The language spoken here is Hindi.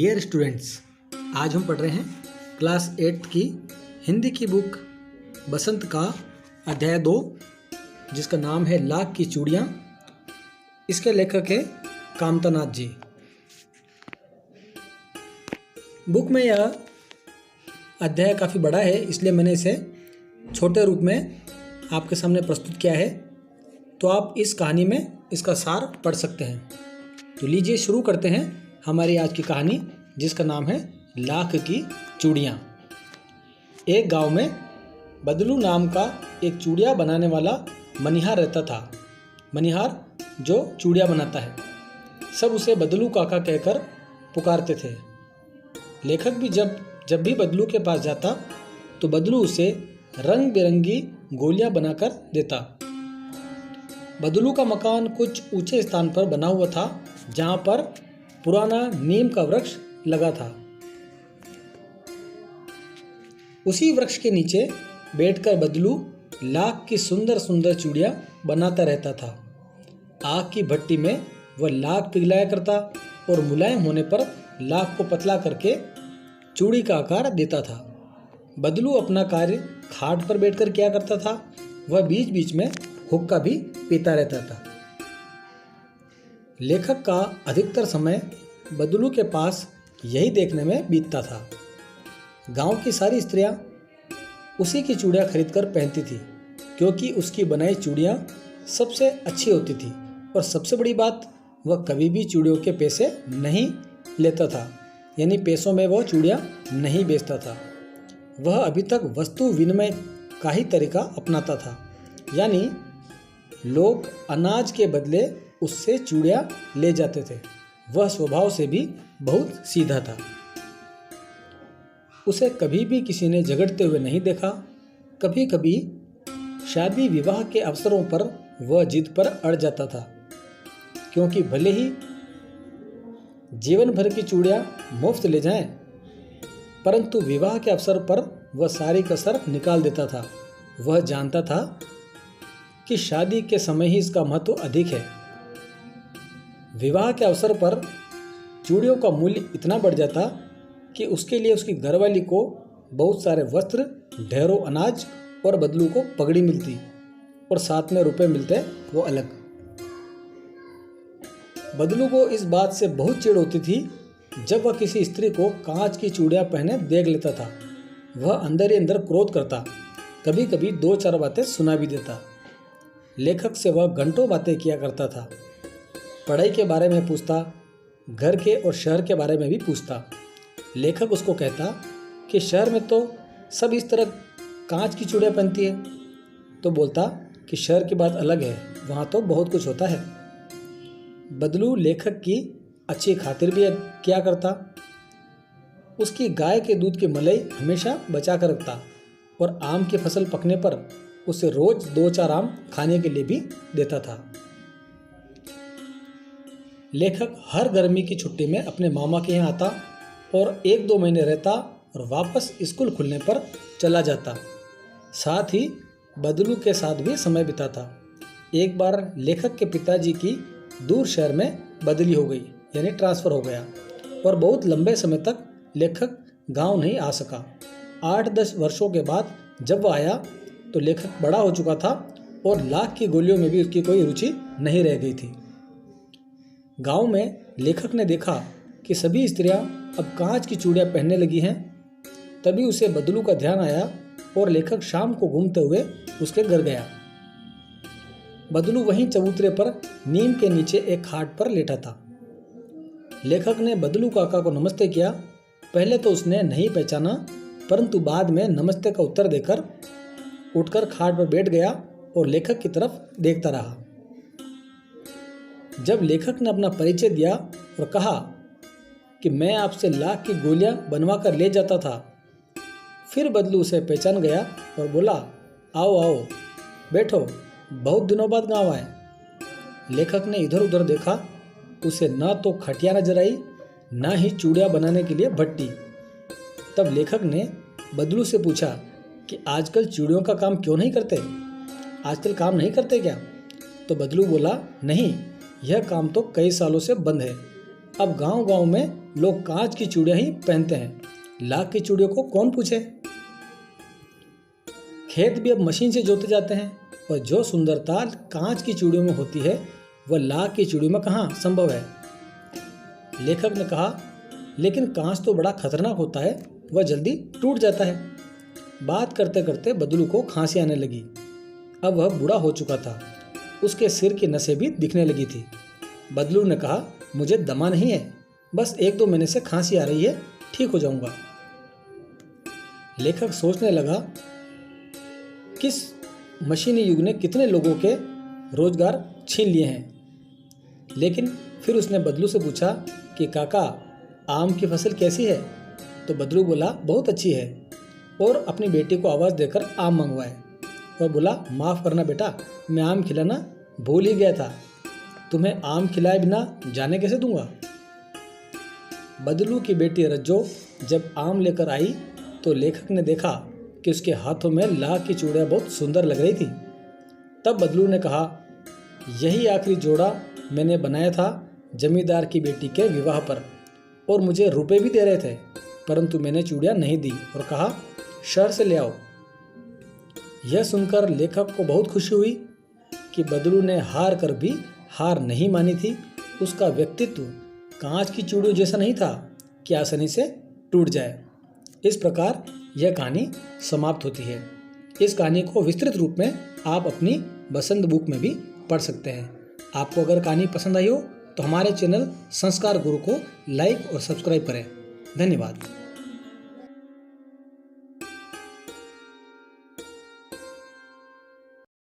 डियर स्टूडेंट्स, आज हम पढ़ रहे हैं क्लास 8 की हिंदी की बुक बसंत का अध्याय 2, जिसका नाम है लाख की चूड़ियाँ। इसके लेखक है कामतानाथ जी। बुक में यह अध्याय काफ़ी बड़ा है, इसलिए मैंने इसे छोटे रूप में आपके सामने प्रस्तुत किया है, तो आप इस कहानी में इसका सार पढ़ सकते हैं। तो लीजिए शुरू करते हैं हमारी आज की कहानी, जिसका नाम है लाख की चूड़ियाँ। एक गांव में बदलू नाम का एक चूड़ियाँ बनाने वाला मनिहार रहता था। मनिहार जो चूड़ियाँ बनाता है, सब उसे बदलू काका कहकर पुकारते थे। लेखक भी जब भी बदलू के पास जाता तो बदलू उसे रंग बिरंगी गोलियाँ बनाकर देता। बदलू का मकान कुछ ऊंचे स्थान पर बना हुआ था, जहाँ पर पुराना नीम का वृक्ष लगा था। उसी वृक्ष के नीचे बैठकर बदलू लाख की सुंदर सुंदर चूड़ियाँ बनाता रहता था। आग की भट्टी में वह लाख पिघलाया करता और मुलायम होने पर लाख को पतला करके चूड़ी का आकार देता था। बदलू अपना कार्य खाट पर बैठकर किया करता था। वह बीच बीच में हुक्का भी पीता रहता था। लेखक का अधिकतर समय बदलू के पास यही देखने में बीतता था। गांव की सारी स्त्रियां उसी की चूड़ियाँ खरीदकर पहनती थी, क्योंकि उसकी बनाई चूड़ियाँ सबसे अच्छी होती थी। और सबसे बड़ी बात, वह कभी भी चूड़ियों के पैसे नहीं लेता था, यानी पैसों में वह चूड़ियाँ नहीं बेचता था। वह अभी तक वस्तु विनिमय का ही तरीका अपनाता था, यानी लोग अनाज के बदले उससे चूड़ियाँ ले जाते थे। वह स्वभाव से भी बहुत सीधा था। उसे कभी भी किसी ने झगड़ते हुए नहीं देखा। कभी कभी शादी विवाह के अवसरों पर वह जिद पर अड़ जाता था, क्योंकि भले ही जीवन भर की चूड़ियाँ मुफ्त ले जाएं, परंतु विवाह के अवसर पर वह सारी कसर निकाल देता था। वह जानता था कि शादी के समय ही इसका महत्व अधिक है। विवाह के अवसर पर चूड़ियों का मूल्य इतना बढ़ जाता कि उसके लिए उसकी घरवाली को बहुत सारे वस्त्र, ढेरों अनाज और बदलू को पगड़ी मिलती, और साथ में रुपए मिलते वो अलग। बदलू को इस बात से बहुत चिढ़ होती थी जब वह किसी स्त्री को कांच की चूड़ियाँ पहने देख लेता था। वह अंदर ही अंदर क्रोध करता, कभी कभी 2-4 बातें सुना भी देता। लेखक से वह घंटों बातें किया करता था। पढ़ाई के बारे में पूछता, घर के और शहर के बारे में भी पूछता। लेखक उसको कहता कि शहर में तो सब इस तरह कांच की चूड़ियाँ पहनती है, तो बोलता कि शहर की बात अलग है, वहाँ तो बहुत कुछ होता है। बदलू लेखक की अच्छी खातिर भी किया करता। उसकी गाय के दूध की मलाई हमेशा बचा कर रखता, और आम की फसल पकने पर उसे रोज 2-4 आम खाने के लिए भी देता था। लेखक हर गर्मी की छुट्टी में अपने मामा के यहाँ आता और 1-2 महीने रहता और वापस स्कूल खुलने पर चला जाता। साथ ही बदलू के साथ भी समय बिताता। एक बार लेखक के पिताजी की दूर शहर में बदली हो गई, यानी ट्रांसफ़र हो गया, और बहुत लंबे समय तक लेखक गांव नहीं आ सका। 8-10 वर्षों के बाद जब वह आया तो लेखक बड़ा हो चुका था और लाख की गोलियों में भी उसकी कोई रुचि नहीं रह गई थी। गांव में लेखक ने देखा कि सभी स्त्रियां अब कांच की चूड़ियाँ पहनने लगी हैं। तभी उसे बदलू का ध्यान आया और लेखक शाम को घूमते हुए उसके घर गया। बदलू वहीं चबूतरे पर नीम के नीचे एक खाट पर लेटा था। लेखक ने बदलू काका को नमस्ते किया। पहले तो उसने नहीं पहचाना, परंतु बाद में नमस्ते का उत्तर देकर उठकर खाट पर बैठ गया और लेखक की तरफ देखता रहा। जब लेखक ने अपना परिचय दिया और कहा कि मैं आपसे लाख की गोलियां बनवा कर ले जाता था, फिर बदलू उसे पहचान गया और बोला, आओ आओ बैठो, बहुत दिनों बाद गांव आए। लेखक ने इधर उधर देखा। उसे न तो खटिया नजर आई, न ही चूड़ियाँ बनाने के लिए भट्टी। तब लेखक ने बदलू से पूछा कि आजकल चूड़ियों का काम क्यों नहीं करते? आजकल काम नहीं करते क्या? तो बदलू बोला, नहीं, यह काम तो कई सालों से बंद है। अब गांव-गांव में लोग कांच की चूड़ियां ही पहनते हैं, लाख की चूड़ियों को कौन पूछे। खेत भी अब मशीन से जोते जाते हैं और जो सुंदरता कांच की चूड़ियों में होती है वह लाख की चूड़ियों में कहाँ संभव है। लेखक ने कहा, लेकिन कांच तो बड़ा खतरनाक होता है, वह जल्दी टूट जाता है। बात करते करते बदलू को खांसी आने लगी। अब वह बूढ़ा हो चुका था, उसके सिर की नसें भी दिखने लगी थी। बदलू ने कहा, मुझे दमा नहीं है, बस 1-2 महीने से खांसी आ रही है, ठीक हो जाऊंगा। लेखक सोचने लगा, किस मशीनी युग ने कितने लोगों के रोजगार छीन लिए हैं। लेकिन फिर उसने बदलू से पूछा कि काका, आम की फसल कैसी है। तो बदलू बोला, बहुत अच्छी है, और अपनी बेटी को आवाज़ देकर आम मंगवाए और बोला, माफ़ करना बेटा, मैं आम खिलाना भूल ही गया था, तुम्हें आम खिलाए बिना जाने कैसे दूंगा। बदलू की बेटी रज्जो जब आम लेकर आई तो लेखक ने देखा कि उसके हाथों में लाख की चूड़ियाँ बहुत सुंदर लग रही थी। तब बदलू ने कहा, यही आखिरी जोड़ा मैंने बनाया था जमींदार की बेटी के विवाह पर, और मुझे रुपए भी दे रहे थे, परंतु मैंने चूड़ियाँ नहीं दी और कहा, शहर से ले आओ। यह सुनकर लेखक को बहुत खुशी हुई कि बदलू ने हार कर भी हार नहीं मानी थी। उसका व्यक्तित्व कांच की चूड़ियों जैसा नहीं था कि आसानी से टूट जाए। इस प्रकार यह कहानी समाप्त होती है। इस कहानी को विस्तृत रूप में आप अपनी बसंत बुक में भी पढ़ सकते हैं। आपको अगर कहानी पसंद आई हो तो हमारे चैनल संस्कार गुरु को लाइक और सब्सक्राइब करें। धन्यवाद।